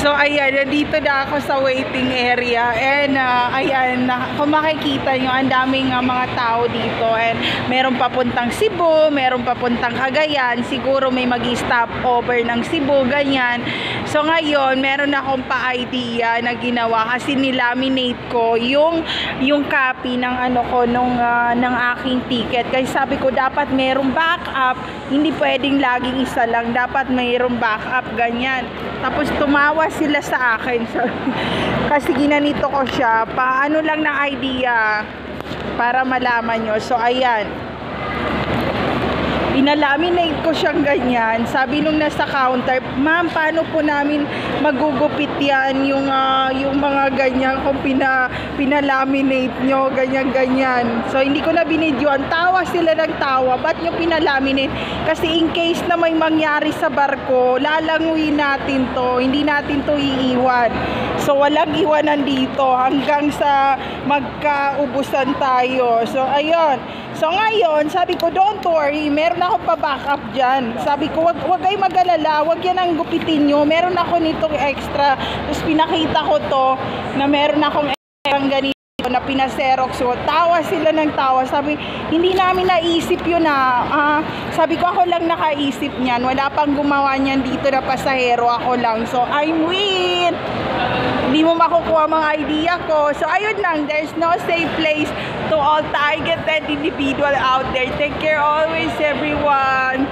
So ayan, nandito na ako sa waiting area and ayan, kung makikita nyo, ang daming mga tao dito and meron papuntang Cebu, meron papuntang Cagayan, siguro may mag-stop over ng Cebu, ganyan. So ngayon, meron akong pa-idea na ginawa kasi nilaminate ko yung copy ng ng aking ticket. Kasi sabi ko dapat merong backup, hindi pwedeng laging isa lang, dapat mayroong backup, ganyan. Tapos tumawa sila sa akin. So, kasi ginanito ko siya, paano lang na idea para malaman nyo. So ayan, pinalaminate ko siyang ganyan. Sabi nung nasa counter, ma'am, paano po namin magugupit yan yung mga ganyan kung pinalaminate nyo, ganyan. So hindi ko na binidyoan, tawa sila ng tawa, ba't nyo pinalaminate? Kasi in case na may mangyari sa barko, lalanguin natin to, hindi natin to iiwan. So walang iwanan dito hanggang sa magkaubusan tayo. So ayun. So ngayon, sabi ko, don't worry, meron akong pa-backup dyan. Sabi ko, wag kayo mag-alala, wag yan ang gupitin nyo. Meron ako nitong extra. Tapos pinakita ko to na meron akong extra ganito na pinaserox. So tawa sila ng tawa. Sabi, hindi namin naisip yun sabi ko, ako lang nakaisip niyan. Wala pang gumawa niyan dito na pasahero, ako lang. So I'm win! Hindi mo makukuha mga idea ko. So ayun lang, there's no safe place to all targeted individual out there. Take care always, everyone.